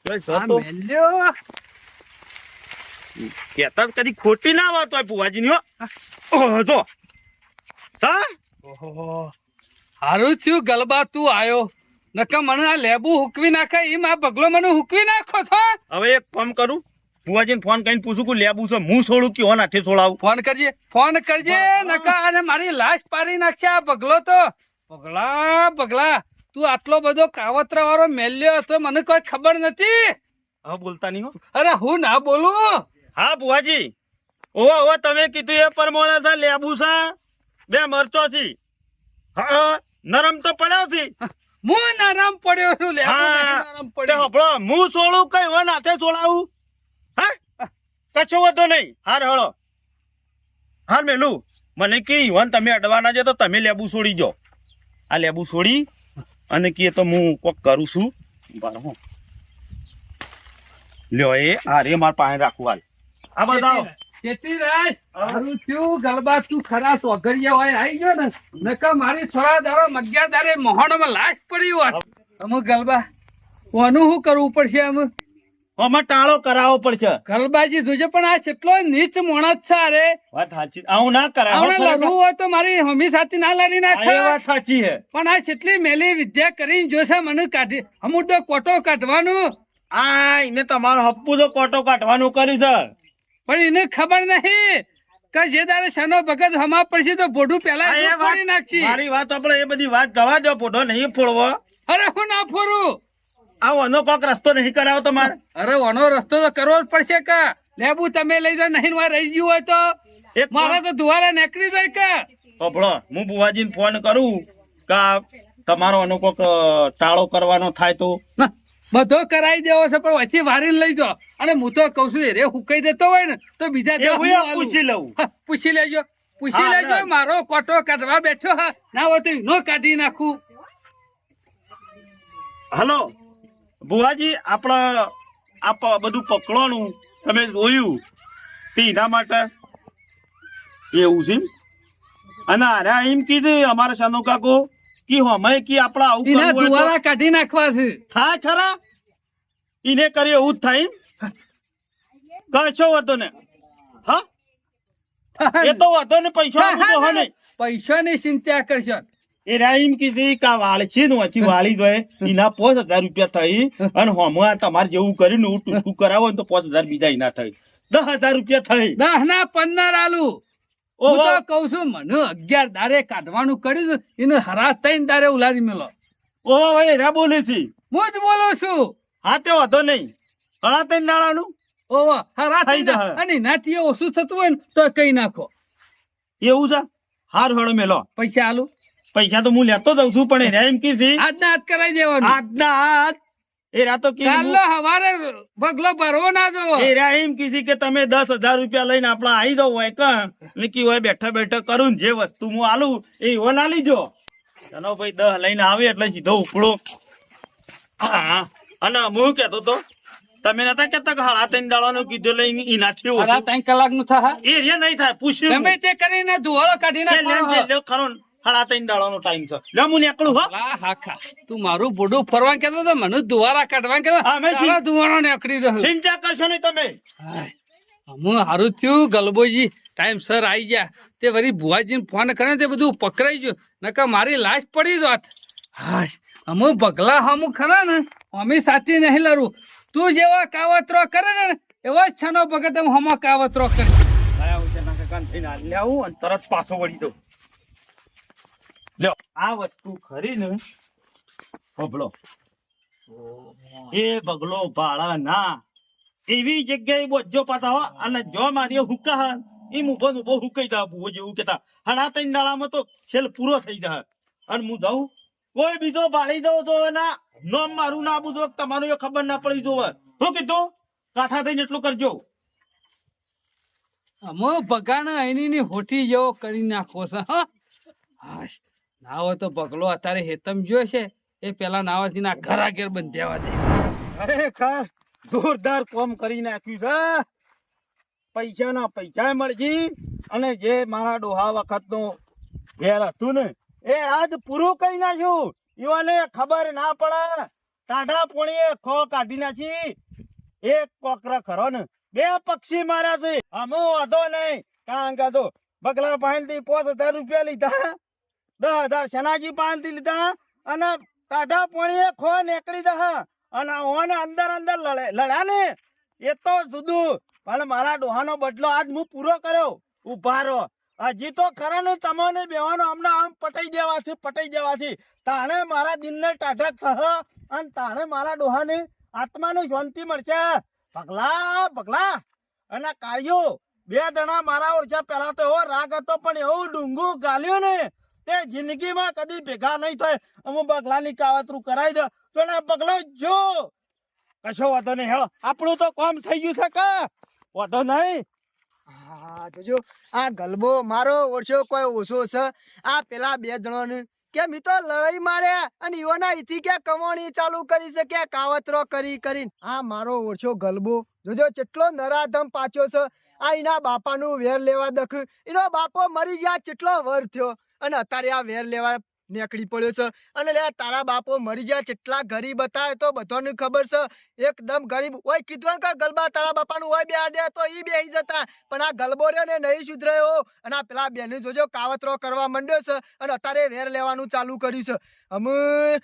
[SPEAKER 3] જોઈ
[SPEAKER 1] આ
[SPEAKER 3] સતો
[SPEAKER 1] મેલ્યો.
[SPEAKER 3] કેતા જ કદી ખોટી ના વાત હોય ભુવાજી ની. ઓહો જો સા
[SPEAKER 1] ઓહો હારું થયું ગલબા તું આયો નકા મને આ લેબુ હુકવી નાખે એમ આ બગલો મને હુકવી નાખો છો.
[SPEAKER 3] હવે એક કામ કરું, ભુવાજીને ફોન કરીને પૂછું કે લેબુ છે હું છોડું કે ઓન હાથે છોડાવું.
[SPEAKER 1] ફોન કરજે નકા અને મારી લાશ પાડી નાખશે આ બગલો તો. બગલા તું આટલો બધો કાવતરા વાળો મેલ્યો હતો મને કોઈ ખબર નથી.
[SPEAKER 3] હવે બોલતા નહીં હો.
[SPEAKER 1] અરે હું ના બોલું.
[SPEAKER 3] હા ભુવાજી ઓહો તમે કીધું એ પ્રમાણે છે લેબુ છે, 2 મરચો છે. હા નરમ તો પડ્યો છે.
[SPEAKER 1] હું નરમ પડ્યો છું લેબુ
[SPEAKER 3] હા
[SPEAKER 1] નહીં નરમ
[SPEAKER 3] તે
[SPEAKER 1] પડ્યો.
[SPEAKER 3] હબળો હું છોડું કઈ ઓન હાથે છોડાવું? હા કશો વાંધો નહીં. હાર હળો હાર મેલું મને કે ઈવન તમે અડવાના છે તો તમે લેબુ છોડી જો. આ લેબુ છોડી અને કે તો હું કોક કરું છું. બરાબર લ્યો એ આ રે માર પાસે રાખવું હાલ. આ બતાવો.
[SPEAKER 1] ચેતી રાજ હારું થયું ગલબા તું ખરા સોગરિયા હોય આવી ગયો ને નકા મારી થોડા દાડો મગ્યા દાડે મોહણમાં લાશ પડી હોત. અમુક ગલબા કોનું શું કરવું પડશે અમે
[SPEAKER 3] આમાં ટાળો કરાવવો પડશે.
[SPEAKER 1] ગલબાજી જોજો પણ આ કેટલો નીચ માણસ છે અરે
[SPEAKER 3] વાત સાચી, આવું ના કરાય.
[SPEAKER 1] આવડે લડવું હોય તો મારી હમી સાથે ના લડી
[SPEAKER 3] આ એ
[SPEAKER 1] નાખે.
[SPEAKER 3] વાત સાચી છે.
[SPEAKER 1] પણ આ કેટલી મેલી વિદ્યા કરીને જોશે મને કાઢી અમુક તો કોટો કાઢવાનું
[SPEAKER 3] આ એને તમારો હપ્પુ તો કોટો કાઢવાનું કર્યું છે.
[SPEAKER 1] પણ એને ખબર નહીં કે જે દાડે સનો ભગત હમા પડશે તો ભોડું પેલા
[SPEAKER 3] આ એ
[SPEAKER 1] એનું ફોડી નાખશે.
[SPEAKER 3] મારી વાત આપણે એ બધી વાત જવા દો, ફોટો નહીં ફોડવો.
[SPEAKER 1] અરે હું ના ફોરું.
[SPEAKER 3] આનો કોક રસ્તો નહીં કરાવો તમારે.
[SPEAKER 1] અરે વાનો રસ્તો તો કરવો જ પડશે કે લેબુ તમે લઈ જાઓ નહીં વાર રહી ગયું હોય તો
[SPEAKER 3] એક
[SPEAKER 1] મારે તો દુવારા નીકળી જાય કે
[SPEAKER 3] અભળો હું બુવાજીને ફોન કરું કે આ તમારો અનો કોક ટાળો કરવાનો થાય તો
[SPEAKER 1] ના, બધો કરાવી દેવો છે પણ વચ્ચે વારીને લઈ જાઓ. અને હું તો કઉ છું રે હુકાઈ દેતો હોય ને તો બીજા દસ
[SPEAKER 3] એવું
[SPEAKER 1] હું
[SPEAKER 3] એ
[SPEAKER 1] આલું.
[SPEAKER 3] પૂછી લઉં.
[SPEAKER 1] હા, પૂછી લેજો પૂછી
[SPEAKER 3] હા,
[SPEAKER 1] લેજો.
[SPEAKER 3] ના.
[SPEAKER 1] મારો કોટો કાઢવા બેઠો હા ના હોય તો નો કાઢી નાખું.
[SPEAKER 3] હલો બુવાજી આપણા બધું પકડવાનું તમે જોયું તે એના માટે એવું છે એમ? અને અરે એમ કીધું અમારા શાનો કાકો કે હમે કે આપણે આવું
[SPEAKER 1] એના
[SPEAKER 3] કરવું હોય
[SPEAKER 1] દુવારા કાઢી નાખવા છે.
[SPEAKER 3] તો થાય ખરા એને કરી એવું જ થાય એમ? કશો વાંધો ને હા એ તો વાંધો ને પૈસા આપું તો હો નહીં.
[SPEAKER 1] પૈસાની ચિંતા કરશો.
[SPEAKER 3] એ રાઈમ કીધી કે આ વાળ છે ને ઓછી વાળી જોઈએ એના 5,000 રૂપિયા થઈ અને હમણાં તમારે જેવું કર્યું ને એવું ટૂંકું કરાવો ને તો 5,000 બીજા એના થઈ 10,000 રૂપિયા થઈ.
[SPEAKER 1] 10 ના 15 આલુ. હું
[SPEAKER 3] ઓહો.
[SPEAKER 1] તો કઉ છું મને 11 દારે કાઢવાનું કર્યું છે એને હરા 3 દારે ઉલારી મેલો.
[SPEAKER 3] ઓહો ભાઈ રા બોલે છે.
[SPEAKER 1] હું જ બોલું છું.
[SPEAKER 3] હા તે વાંધો નહીં હળા તઈ નાળાનું
[SPEAKER 1] ઓવા હરા
[SPEAKER 3] થઈ
[SPEAKER 1] 3
[SPEAKER 3] જાય.
[SPEAKER 1] અને નાથી ઓછું થતું હોય ને તો કઈ નાખો.
[SPEAKER 3] એવું છે હાર હળો મેલો
[SPEAKER 1] પૈસા આલુ
[SPEAKER 3] પૈસા તો હું લેતો જઉં છું પણ એને એમ કીધી
[SPEAKER 1] આજના હાથ કરાવી દેવાનું.
[SPEAKER 3] આજના હાથ એ રાતો
[SPEAKER 1] કાલનો હવારે બગલો ભરવો ના જો.
[SPEAKER 3] એ રા એમ કીધી કે તમે 10,000 રૂપિયા લઈને આપડા આવી દો હોય કે હોય બેઠા બેઠા કરું ને જે વસ્તુ હું આલું એ એવો ના લીજો ચલો ભાઈ 10 લઈને આવે એટલે સીધો ઉપડો. હા અને હું કેતો તો તમે નતા કેતા કે હળા તઈને દાડાનો કીધો લઈને ઈના છે
[SPEAKER 1] હરા 3 કલાકનું થા.
[SPEAKER 3] એ રે નહીં થાય પૂછ્યું
[SPEAKER 1] ગમે તે કરીને ધુવાળો કાઢી નાખવાનો.
[SPEAKER 3] લ્યો ખરો ને, હળા તઈને દાડાનો ટાઈમ છે લ્યો હું નીકળું હો.
[SPEAKER 1] હા ખા તું મારું બોડું ફરવા કેતો તો મને દુવારા કાઢવા કેતો
[SPEAKER 3] હા, મેં
[SPEAKER 1] તારા દુવારો નીકળી રહ્યો.
[SPEAKER 3] ચિંતા કરશો નહીં તમે.
[SPEAKER 1] હું હારું થયું ગલબોજી ટાઈમ સર આવી ગયા તે વળી ભુવાજીને ફોન કરે તે બધું પકડાઈ ગયું નકર મારી લાશ પડી જોત. હાશ અમુ પગલા હમું ખરા ને અમે સાથી નહીં લડું. તું જેવા કાવતરો કરે ને એવો જ છનો ભગત હું હમો કાવતરો કરે.
[SPEAKER 3] લાયા હું તેના કાકાને થઈને હાલ આવું અને તરત પાછો વળી દઉં. લ્યો આ વસ્તુ ખરીને બગલો એ બગલો ભાળા ના એવી જગ્યાએ બોજો પાછા હો અને જો મારી હુકા હા એ ઉભો ઉભો હુકાઈ જા બુઓ જેવું કેતા હણા ત્રણ દાડામાં તો ખેલ પૂરો થઈ જાય અને હું જાઉં કોઈ બીજો ભાળી દઉં તો ના નોમ મારું ના આપું જો તમારું એ ખબર ના પડી જોવે શું કીધું કાઠા થઈને એટલું કરજો.
[SPEAKER 1] અમો ભગાને અહીંની હોઠી જેવો કરી નાખો છે. હા હાશ ના હોય તો બગલો અત્યારે હેતમ જ્યો છે એ પેલા નાવાથી ના ઘર આગળ બંધાવા દે.
[SPEAKER 3] ખરેખર જોરદાર કોમ કરી નાખ્યું છે. પૈસાના પૈસા મળજી અને જે મારા ડોહા વખતનું વેર હતું ને એ આજ પૂરું કરી નાખ્યું. ઈવાને ખબર ના પડે ટાઢા પોણીએ ખો કાઢી નાખી. એક કોકરા ખરો ને 2 પક્ષી માર્યા છે. અમો વાંધો નહીં કારણ કે તો બગલા પાસેથી 5,000 રૂપિયા લીધા 10,000 શનાજી પાસેથી લીધા અને ટાઢા પોણીએ ખો નીકળી દા અને ઓને અંદર અંદર લડ્યા ને એ તો જુદું પણ મારા ડોહાનો બદલો આજ હું પૂરો કર્યો. ઉભા રહો હજી તો ખરા ને તમને બેવાનો હમણાં આમ પટાઈ દેવા છે તાણે મારા દિલને ટાઢક થહ અને તાણે મારા ડોહાને આત્માને શાંતિ મળશે. પગલા અને કાળિયો 2 જણા મારા ઓળખ્યા પહેલા તો એવો રાગ હતો પણ એવું ડુંગું ગાલ્યું ને તે જિંદગીમાં કદી ભેગા નહીં થાય. અમુક બગલાની કાવતરું કરાવી દો તો ને બગલો જો કશો વાંધો નહીં હેળો આપણું તો કામ થઈ ગયું છે કે વાંધો નહીં.
[SPEAKER 4] હા જોજો આ ગલબો મારો ઓછો કોઈ ઓછો છે. આ પેલા 2 જણોને કે મી તો લડાઈ માર્યા અને ઈઓના ઈથી કે કમાણી ચાલુ કરી છે કે કાવતરો કરીને આ મારો ઓછો ગલબો જોજો કેટલો નરાધમ પાછો છે. આ એના બાપાનું વેર લેવા દખ એનો બાપો મરી ગયા કેટલો વર થયો અને અત્યારે આ વેર લેવા નીકળી પડ્યો છે. અને લે તારા બાપો મરી ગયા કેટલા ગરીબ હતા તો બધાને ખબર છે. એકદમ ગરીબ ઓય કીધું કે ગલબા તારા બાપાનું હોય બે દે તો ઈ બેહી જતા પણ આ ગલબો રે ને નહીં સુધર્યો અને આ પેલા બેને જોજો કાવતરો કરવા માંડ્યો છે અને અત્યારે વેર લેવાનું ચાલુ કર્યું છે. અમે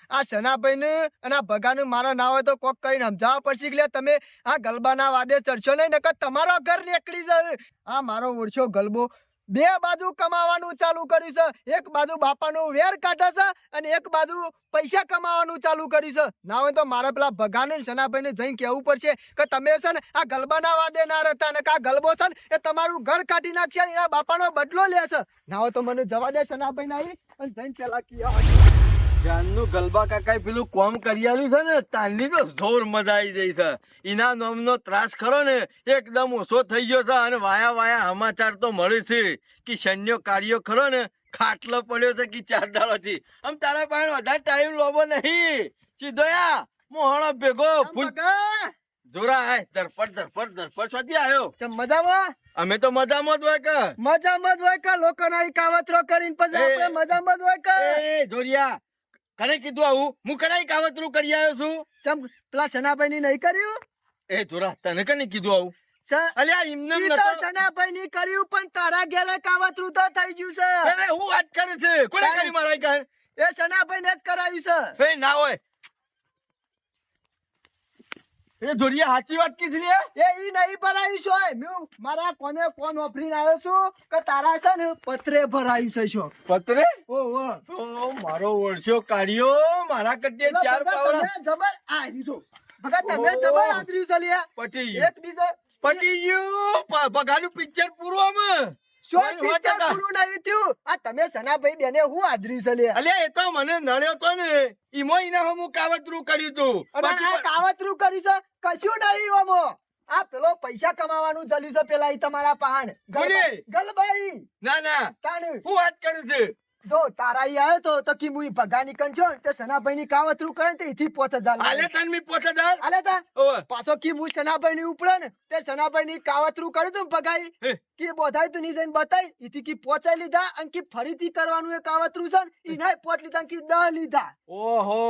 [SPEAKER 4] આ સનાભાઈ ને અને આ ભગાને મારા ના હોય તો કોક કરીને સમજાવવા પડશે કે લે તમે આ ગલબાના વાદે ચડશો નહીં નકર તમારો ઘર નીકળી જાય. આ મારો ઓળશો ગલબો બે બાજુ કમાવાનું ચાલુ કર્યું છે. એક બાજુ બાપાનું વેર કાઢે છે અને એક બાજુ પૈસા કમાવાનું ચાલુ કર્યું છે. ના હોય તો મારા પેલા ભગાને શનાભાઈને જઈને કહેવું પડશે કે તમે છે ને આ ગલબાના વાદે ના રહેતા ને કે આ ગલબો છે ને એ તમારું ઘર કાઢી નાખશે ને એના બાપાનો બદલો લેશે. ના હોય તો મને જવા દે શનાભાઈ ના અને જઈને પેલા કહેવા.
[SPEAKER 2] જાનનું ગલબા કાકાએ પેલું કોમ કરી આલ્યું છે ને તાની તો જોર મજા આવી ગઈ છે. એના નામનો ત્રાસ ખરો ને એકદમ ઓછો થઈ ગયો છે અને વાયા વાયા સમાચાર તો મળે છે કે સૈન્ય કાર્યો ખરો ને ખાટલો પડ્યો છે કે 4 દાડાથી. આમ તારા પાસે વધારે ટાઈમ લોબો નહીં. સીધો યા મોહણો ભેગો ફૂલ જોરા આય ધરપડ સ્વાતી આવ્યો.
[SPEAKER 4] મજામાં
[SPEAKER 2] અમે તો મજામાં જ હોય કે
[SPEAKER 4] મજામાં જ હોય કે લોકોના ઈ કાવતરો કરીને પછી આપણે મજામાં જ હોય કે.
[SPEAKER 2] એ જોરિયા કને કીધું આવું? હું કડાઈ કાવતરું કરી આવ્યો છું.
[SPEAKER 4] ચમ પેલા શનાભાઈ ની નહીં કર્યું?
[SPEAKER 2] એ જોરા તને કને કીધું આવું? અલ્યા એમને
[SPEAKER 4] ઈ તો શનાભાઈ ની કર્યું પણ તારા ઘેરે કાવતરું તો થઈ ગયું છે.
[SPEAKER 2] હું વાત કરે છે કોને કરી મારા ઘર?
[SPEAKER 4] એ શનાભાઈ ને જ કરાયું છે.
[SPEAKER 2] એ ના હોય. એ જોરિયા સાચી વાત કીધી લે.
[SPEAKER 4] એ ઈ નહીં ભરાયું છે. હું મારા કોણ ઓફરીને આવ્યો છું કે તારા છે ને પત્રે ભરાયું છે. શું
[SPEAKER 2] પત્રે?
[SPEAKER 4] ઓહો
[SPEAKER 2] ઓ મારો ઓળખ્યો કાઢ્યો મારા કટ્ટે 4 પાવડા
[SPEAKER 4] જબર આવી છો બગા તમે જબર આદરી છે લ્યા.
[SPEAKER 2] પટી ગયું.
[SPEAKER 4] એક બીજો
[SPEAKER 2] પટી ગયું. બગાનું પિક્ચર પૂરું આમ.
[SPEAKER 4] શું પિક્ચર પૂરું નહીં થયું? આ તમે શનાભાઈ બેને હું આદરી છે લ્યા.
[SPEAKER 2] અલ્યા એ તો મને નડ્યો તો ને ઈમો ઈના હું કાવતરું કર્યું તું.
[SPEAKER 4] અને આ કાવતરું કર્યું છે કશું નહીં ઓમો. આ પેલો પૈસા કમાવાનું ચાલ્યું છે પેલા ઈ તમારા પહાણ ગલબાઈ.
[SPEAKER 2] ના
[SPEAKER 4] તાણ
[SPEAKER 2] હું વાત કરું છું.
[SPEAKER 4] જો તારા ઈ આવ્યો તો કી મુઈ ભગાની કંચો તે શનાભાઈ ની કાવતરું કરે તે ઈથી 5000
[SPEAKER 2] આલે તન મી 5000
[SPEAKER 4] આલે તા
[SPEAKER 2] ઓય
[SPEAKER 4] પાછો કી મુઈ શનાભાઈ ની ઉપડે ને તે શનાભાઈ ની કાવતરું કર્યું તું ભગાઈ કી બોધાઈ તું ની જઈને બતાઈ ઈથી કી પહોંચાઈ લીધા અને કી ફરીથી કરવાનું એ કાવતરું છે ને ઈનાય પોટ લીધા કી 10 લીધા.
[SPEAKER 2] ઓહો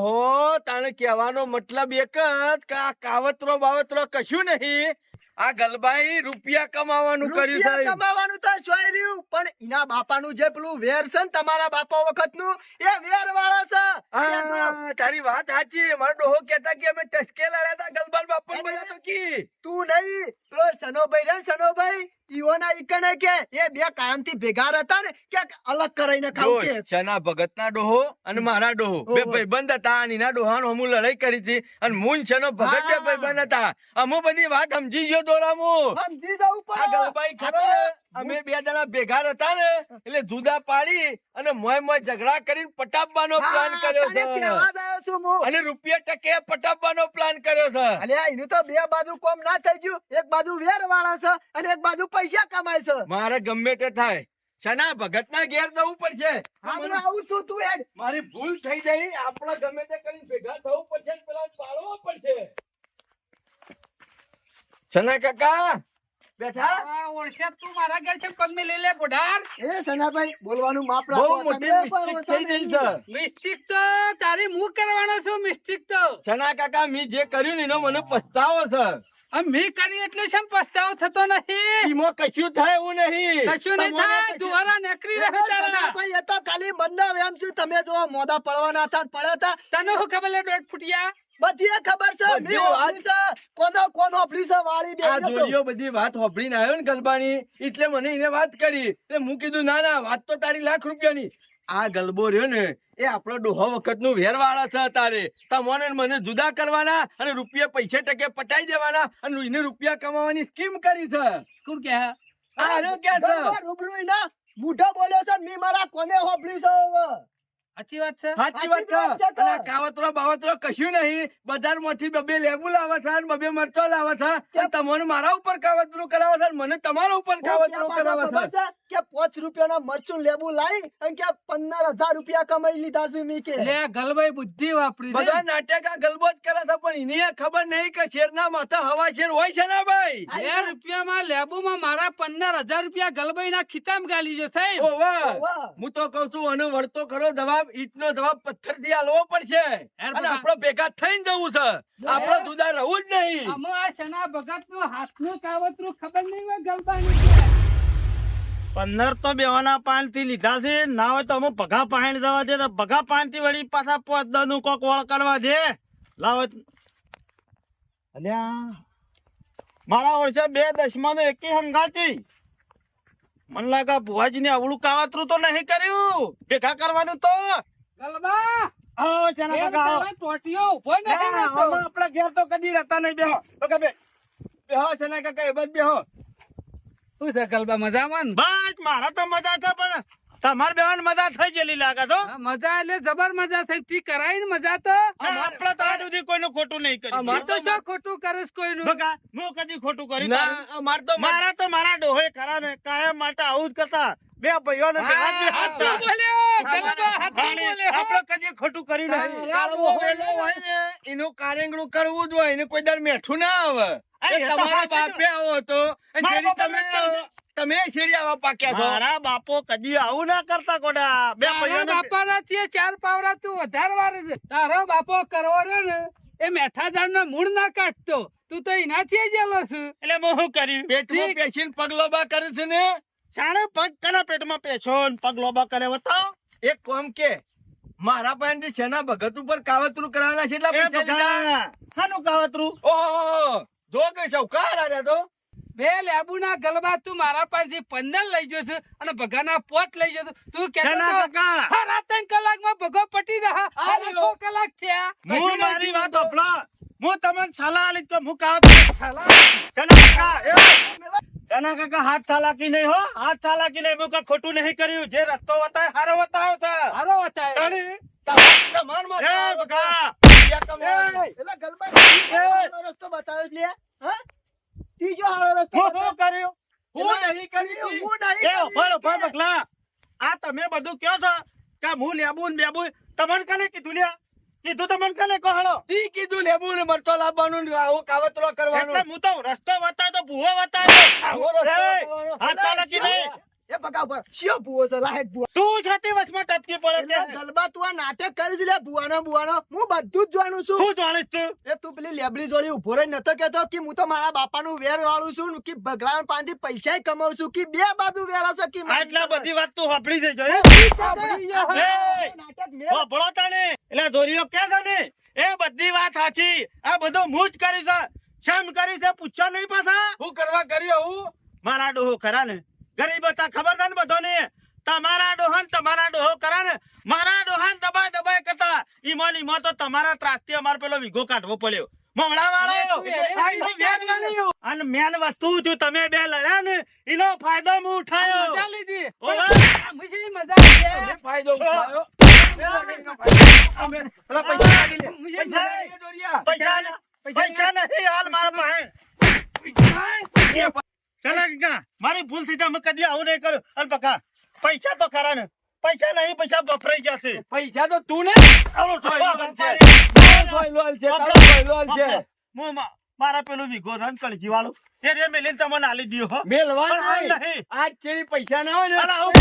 [SPEAKER 2] હો તાણે કહેવાનો મતલબ એક જ કે આ કાવતરો બાવતરો કશું નહીં. આ ગલબાઈ રૂપિયા કમાવાનું કર્યું
[SPEAKER 4] રૂપિયા
[SPEAKER 2] છે.
[SPEAKER 4] કમાવાનું તો સોય રહ્યું પણ ઈના બાપાનું જે પેલું વેર છે ને તમારા બાપા વખતનું એ વેર વાળા છે.
[SPEAKER 2] હા, તારી વાત સાચી. મારો ડોહો કહેતા કે અમે ટસકે લાડ્યા હતા ગલબાલ બાપા બધા તો કી
[SPEAKER 4] તું નહીં પેલો સનોભાઈ રે સનોભાઈ ઈઓના ઈકને કે એ બે કાયમથી ભેગા રહેતા ને કે અલગ કરાઈને ખાવ કે
[SPEAKER 2] શના ભગતના ડોહો અને મારા ડોહો બે ભાઈબંધ હતા અને એના ડોહાનો હમુ લડાઈ કરી હતી અને મુન શનો ભગત બે ભાઈબંધ હતા. અમુ બધી વાત સમજી ગયો દોરામુ.
[SPEAKER 4] સમજી જવું
[SPEAKER 2] આ
[SPEAKER 4] પડે.
[SPEAKER 2] ગલબાઈ ખરો ને, અમે બે જણા ભેગા હતા ને એટલે જુદા પાડી અને મોય ઝઘડા કરીને પટાવવાનો પ્લાન કર્યો
[SPEAKER 4] તને કહેવા જ
[SPEAKER 2] છે
[SPEAKER 4] આવ્યો છું હું.
[SPEAKER 2] અને રૂપિયા ટકે પટાવવાનો પ્લાન કર્યો છે.
[SPEAKER 4] અલ્યા એનું તો બે બાજુ કોમ ના થઈ ગયું. એક બાજુ વેર વાળા છે અને એક બાજુ પૈસા કમાય છે.
[SPEAKER 2] મારે ગમે તે થાય શના ભગતના ઘેર જવું પડશે.
[SPEAKER 4] આપણે આવું છું તું હેડ.
[SPEAKER 2] મારી ભૂલ થઈ ગઈ. આપણે ગમે તે કરીને ભેગા થવું પડશે. પેલા પાળવો પડશે. શના કાકા બેઠા?
[SPEAKER 1] આ ઓળશે તું મારા ઘેર છે પગ મેં લઈ લે બુઢાર.
[SPEAKER 4] એ સનાભાઈ બોલવાનું માપ
[SPEAKER 2] બહુ
[SPEAKER 4] રાખો.
[SPEAKER 2] મોટી
[SPEAKER 4] તમે પણ
[SPEAKER 2] મિસ્ટેક
[SPEAKER 4] ઓછા
[SPEAKER 2] થઈ ગઈ
[SPEAKER 4] નહીં.
[SPEAKER 2] છે.
[SPEAKER 1] મિસ્ટેક તો તારી હું કરવાનો છું. મિસ્ટેક તો
[SPEAKER 2] શના કાકા મેં જે કર્યું ને એનો મને પસ્તાવો છે.
[SPEAKER 1] મેં કરી એટલે શેમ પસ્તાવો થતો નથી?
[SPEAKER 2] એમાં કશું થાય એવું નહીં.
[SPEAKER 1] કશું નહીં થાય. જુવારા નેકરી રહે તારા.
[SPEAKER 4] સનાભાઈ એ તો ખાલી મનના વેમ છે. તમે જો મોદા પડવાના હતા પડ્યા હતા
[SPEAKER 1] તને શું ખબર લે દોઢ ફૂટિયા?
[SPEAKER 4] બધી ખબર છે.
[SPEAKER 2] બધી
[SPEAKER 4] મેં
[SPEAKER 2] વાત.
[SPEAKER 4] ઓફરી છે. કોનો ઓફરી છે વાળી
[SPEAKER 2] આ
[SPEAKER 4] બેન
[SPEAKER 2] જોડિયો બધી વાત હોભળીને આવ્યો ને ગલબાની એટલે મને એને વાત કરી. એટલે હું કીધું ના વાત તો તારી ₹1,00,000ની. આ ગલબો રહ્યો ને એ આપણો ડોહો વખતનું વેરવાળા છે. તારે તમને મને જુદા કરવાના અને રૂપિયા પૈસે ટકે પટાઈ દેવાના અને એને રૂપિયા કમાવાની સ્કીમ કરી છે.
[SPEAKER 1] કોણ કે?
[SPEAKER 2] આ રહ્યો ક્યાં છે?
[SPEAKER 4] રૂબરૂ ના મૂઠા બોલ્યો છે. મેં મારા કોને ઓફરી છે હવે.
[SPEAKER 1] સાચી વાત છે.
[SPEAKER 2] સાચી વાત છે. અને આ કાવતરો બાવતરો કશું નહીં. બજારમાંથી બબે લેબુ લાવે છે અને બબે મરચો લાવે છે અને તમને મારા ઉપર કાવતરું કરાવે છે અને મને તમારા ઉપર કાવતરું કરાવે
[SPEAKER 4] ખબર
[SPEAKER 2] છે.
[SPEAKER 4] છે કે 5 રૂપિયાના મરચું લેબુ લાવી અને કે 15,000 રૂપિયા કમાઈ લીધા છે મેં કે.
[SPEAKER 1] લે ગલબાઈ બુદ્ધિ વાપરી છે.
[SPEAKER 2] બધા નાટક આ ગલબો જ કરે છે પણ એની ખબર નહીં કે શેરના માથા હવા શેર હોય છે ને ભાઈ.
[SPEAKER 1] 2 રૂપિયામાં લેબુમાં મારા 15,000 રૂપિયા ગલબાઈના ખિતામ ગાલી જો સાહેબ.
[SPEAKER 2] ઓ વાહ,
[SPEAKER 4] વાહ.
[SPEAKER 2] હું તો કઉ છું અને વળતો ખરો જવાબ ઈટનો જવાબ પથ્થરથી આલવો પડશે અને આપણો ભેગા થઈને જવું છે. આપણો જુદા રહેવું જ નહીં.
[SPEAKER 1] અમો આ શના ભગતનું હાથનું કાવતરું ખબર નહીં હોય ગલબાની.
[SPEAKER 3] 15 તો બેવાના પાન થી લીધા છે. ના હોય તો અમુક ભગા પાણી જવા દે તો ભગા પાણી થી વળી પાછા 5-10 નું કોક વળ કરવા દે. લાવો અલ્યા મારા વર્ષે 2 10 નો એકી હંગાતી મન લાગે ભુવાજીને અવળું કાવતરું તો નહીં કર્યું ભેગા કરવાનું તો
[SPEAKER 1] ગલબા
[SPEAKER 3] આવો શેના
[SPEAKER 1] ઘેર
[SPEAKER 3] કાકા આવો.
[SPEAKER 1] તારા ટોટીઓ ઊભો નહીં
[SPEAKER 3] ના,
[SPEAKER 1] રહેતો.
[SPEAKER 3] આમાં આપણા ઘેર તો કદી રહેતા નહીં બેહો ઓકે બે
[SPEAKER 2] બેહો શેના કાકા એ બસ બેહો.
[SPEAKER 1] શું છે ગલબા મજામાં ને?
[SPEAKER 3] બસ મારા તો મજા છે પણ તમારે બેવાન મજા થઈ ગયેલી લાગે છો
[SPEAKER 1] હા, મજા એટલે જબર મજા થઈ તી કરાઈ ને મજા તો
[SPEAKER 3] આપણે તો આજ સુધી કોઈનું ખોટું નહીં કર્યું
[SPEAKER 1] હું તો શું ખોટું કરીશ કોઈનું
[SPEAKER 3] બકા હું કદી ખોટું કર્યું
[SPEAKER 2] ના
[SPEAKER 3] તારું?
[SPEAKER 2] અમાર તો
[SPEAKER 3] મારા તો મારા ડોહે ખરા ને કાયમ માટે આવું જ કરતા બે ભાઈઓને ભેગા જ
[SPEAKER 1] હા, હાચું
[SPEAKER 3] બેહાડતા.
[SPEAKER 1] બોલ્યો ગલબા હાચું
[SPEAKER 3] ભાણી,
[SPEAKER 1] બોલ્યો હો.
[SPEAKER 3] આપણે કદી ખોટું કર્યું નહીં
[SPEAKER 2] કાળવો વેલો હોય ને એનું કારેંગણું કરવું જ હોય એને કોઈ દર મેઠું ના આવે
[SPEAKER 3] આ
[SPEAKER 2] એ
[SPEAKER 3] એ તો
[SPEAKER 2] તમારા
[SPEAKER 3] હાચું જ.
[SPEAKER 2] બાપે આવો હતો અને
[SPEAKER 3] મારા
[SPEAKER 2] જેડી
[SPEAKER 3] બાપે
[SPEAKER 2] તમે તમે શેરી આવા પાક્યા છો
[SPEAKER 3] મારા બાપો કદી આવું ના કરતા કોડા બે
[SPEAKER 1] તારા
[SPEAKER 3] ભાઈઓને
[SPEAKER 1] બાપાના થી ચાર પાવરા તું વધારે વાર છે તારો બાપો કરવો રહ્યો ને એ મેઠા ઝાડ મૂળ ના કાઢતો તું તો એનાથી જેલો છું
[SPEAKER 3] એટલે હું શું કર્યું
[SPEAKER 2] પેટમાં
[SPEAKER 1] ઠીક.
[SPEAKER 2] પેશીને પગલોબા કરે છે ને
[SPEAKER 3] શાણે પગ કના પેટમાં પેછો ને પગ લોબા કરે બતાવો
[SPEAKER 2] એક કોમ કે મારા પાસેથી શેના ભગત ઉપર કાવતરું કરવાના છે એટલા
[SPEAKER 3] એ
[SPEAKER 2] પૈસા લીધા
[SPEAKER 3] ભગા શાનું કાવતરું
[SPEAKER 2] ઓહો જો કે સૌકાર આર્યા તો
[SPEAKER 1] બે લેબુના ગલબા તું મારા પાસેથી 15 લઈ ગયો છે અને ભગાના પોત લઈ ગયો છે. તું કહેતો
[SPEAKER 3] શેના
[SPEAKER 1] તો
[SPEAKER 3] કાકા?
[SPEAKER 1] ખરા 3 કલાકમાં ભગો પટી રહ્યા હાલે 6 કલાક થયા
[SPEAKER 3] હું મારી વાત સાંભળો હું તમને સલાહ આલી તો હું કાવતરું
[SPEAKER 1] સાલા,
[SPEAKER 3] શેના કાકા શેના કાકા હાથ ચાલાકી નહીં હો હાથ ચાલાકી નહીં હું કાંઈ ખોટું નહીં કર્યું જે રસ્તો બતાવે હારો બતાવ્યો છે
[SPEAKER 1] હારો વતાય.
[SPEAKER 3] તાણી?
[SPEAKER 2] તમાર માટે
[SPEAKER 3] એ
[SPEAKER 2] આવો
[SPEAKER 3] ભગા
[SPEAKER 2] રૂપિયા કમાવા.
[SPEAKER 4] એટલે ગલબા ત્રીજો હારો રસ્તો બતાવ્યો છે લે. હા ત્રીજો હારો રસ્તો
[SPEAKER 3] હું
[SPEAKER 4] બતાવ્યો.
[SPEAKER 3] શું કર્યું
[SPEAKER 2] હું નહીં કરી
[SPEAKER 4] હું નહીં
[SPEAKER 3] એ ઉભા ઉભા પગલા આ તમે બધું કહો છો કે હું લેબુ ને બેબુ તમને કને કીધું લ્યા કીધું તમને કને કહો હળો
[SPEAKER 2] તી કીધું લેબુ ને મરતો લાવવાનું ને આવો કાવતરો કરવાનો
[SPEAKER 3] એટલે હું તો રસ્તો બતાવ્યો તો ભૂવો બતાવ્યો
[SPEAKER 2] આવો રસ્તો
[SPEAKER 3] એ,
[SPEAKER 2] કરવાનો.
[SPEAKER 3] હાથ ચાલાકી નહીં
[SPEAKER 4] એ બકા ઉપર શિયો ભૂવો છે લાહેટ ભૂવો.
[SPEAKER 3] તું છાતી વચમાં ટપકી પડે
[SPEAKER 4] એટલે
[SPEAKER 3] છે
[SPEAKER 4] ગલબા તું આ નાટક કરીશ લે ભૂવાનો ભૂવાનો હું બધું જ જાણું છું
[SPEAKER 3] શું જાણીશ તું
[SPEAKER 4] એ તું પેલી લેબડી જોડી ઉભો રહી નતો કેતો કે હું તો મારા બાપાનું વેર વાળું છું કે ભગવાન પાસેથી પૈસા કમાઉં છું કે બે બાજુ વેર હશે કે મારી
[SPEAKER 3] આટલા બધી વાત તું સાંભળી જજો હે?
[SPEAKER 1] સાંભળી જા.
[SPEAKER 3] એ,
[SPEAKER 4] નાટક મેં
[SPEAKER 3] સાંભળો તાને એટલે જોરીઓ કે છે ને એ બધી વાત સાચી આ બધું હું જ કરી છે શેમ કરી છે પૂછ્યા નહીં પાછા
[SPEAKER 2] હું કરવા કર્યો હું
[SPEAKER 3] મારા ડોહો ખરા ને ગરીબ હતા ખબર છે ને બધોને તમારા ડોહન તમારા ડોહો કરા ને મારા ડોહાન દબાય દબાય કરતા ઈમો તો તમારા ત્રાસથી અમાર પેલો વીઘો કાઢવો પડ્યો મમણા વાળો અને મેન વસ્તુ જો તમે બે લડ્યા ને એનો ફાયદો હું ઉઠાયો
[SPEAKER 1] મજા લીધી
[SPEAKER 3] ઓવે.
[SPEAKER 1] મુશી મજા આવી.
[SPEAKER 2] અમે ફાયદો ઉઠાવ્યો અમે પેલા પૈસા કાઢી લે
[SPEAKER 1] મુશી
[SPEAKER 2] પૈસા
[SPEAKER 1] મજા
[SPEAKER 2] કાઢી લે, દોરિયા.
[SPEAKER 3] પૈસા નહીં હાલ મારા પાસે
[SPEAKER 1] આવી.
[SPEAKER 3] ચાલો કાકા મારી ભૂલ થઈ અમે કદી આવું નહીં કર્યું અને બકા પૈસા તો ખરા ને પૈસા નહીં પૈસા વપરાઈ જશે
[SPEAKER 2] પૈસા તો તું ને
[SPEAKER 3] આવડો
[SPEAKER 2] સોયલોન છે.
[SPEAKER 3] છે.
[SPEAKER 2] સોયલોન છે, તારો સોયલોન છે.
[SPEAKER 3] હું મારા પેલું વીઘો રન કળજી વાળું એ રે મેલીને તમને આલી દ્યો હો
[SPEAKER 2] મેલવાન
[SPEAKER 3] પણ
[SPEAKER 2] નહીં.
[SPEAKER 3] નહીં.
[SPEAKER 2] આજ ચેરી પૈસા ના હોય
[SPEAKER 3] અરે
[SPEAKER 2] ને
[SPEAKER 3] આવું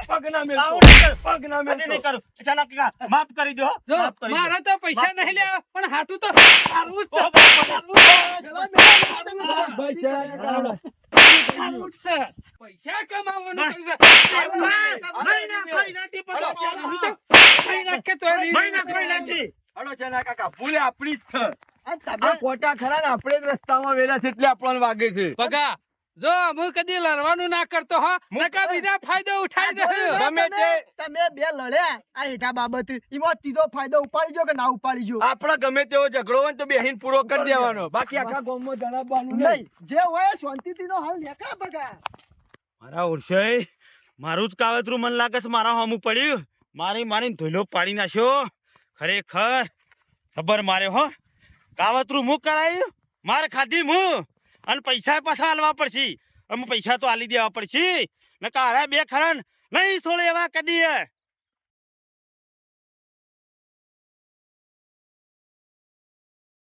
[SPEAKER 2] પગ ના મેલતો.
[SPEAKER 3] આવું નહીં કરું.
[SPEAKER 2] પગ ના
[SPEAKER 3] કદી નહીં
[SPEAKER 2] મેલતો.
[SPEAKER 3] કરું ચાલો કાકા માફ કરી દો હો.
[SPEAKER 1] જો
[SPEAKER 3] માફ કરી દો.
[SPEAKER 1] મારે તો પૈસા નહીં લેવા પણ હાટું તો સારું જ
[SPEAKER 3] ઓ
[SPEAKER 1] છે.
[SPEAKER 3] બાપા.
[SPEAKER 2] ભાઈ છે, કાઢો.
[SPEAKER 1] સારું જ છે. પૈસા કમાવાનું કર્યું છે.
[SPEAKER 3] મહિનાથી પચાસ
[SPEAKER 1] હું તો કઈ નાખે તોય નહીં.
[SPEAKER 3] મહિના કોઈ નથી
[SPEAKER 2] હલો છે ના કાકા ભૂલે આપણી જ છે
[SPEAKER 4] આ તમે
[SPEAKER 2] આ ખોટા ખરા ને આપણે જ રસ્તામાં વેલા છે એટલે આપણને વાગે છે
[SPEAKER 1] બગા જો હું કદી લડવાનું ના કરતો હો નકા બીજા ફાયદો ઉઠાઈ દઉં.
[SPEAKER 2] ગમે તે
[SPEAKER 4] તમે બે લડ્યા આ હેઠા બાબત એમાં ત્રીજો ફાયદો ઉપાડી જો કે ના ઉપાડી જો
[SPEAKER 2] આપડે ગમે તેવો ઝઘડો હોય ને તો બેહીન પૂરો કરી દેવાનો બાકી આખા ગામમાં જણાવવાનું નહીં
[SPEAKER 4] નહીં જે હોય શાંતિથી નો હાલ લેખા બગા
[SPEAKER 3] મારા ઉર્ષય મારું જ કાવતરું મન લાગે છે મારા હમું પડ્યું મારીને ધોલો પાડી નાખ્યો ખરેખર ખબર માર્યો હો કાવતરું હું કરાયું માર ખાધી હું અને પૈસા પાછા આલવા પડશે અમે પૈસા તો આલી દેવા પડશે નકા હારા બે ખરા નહીં છોડે એવા કદી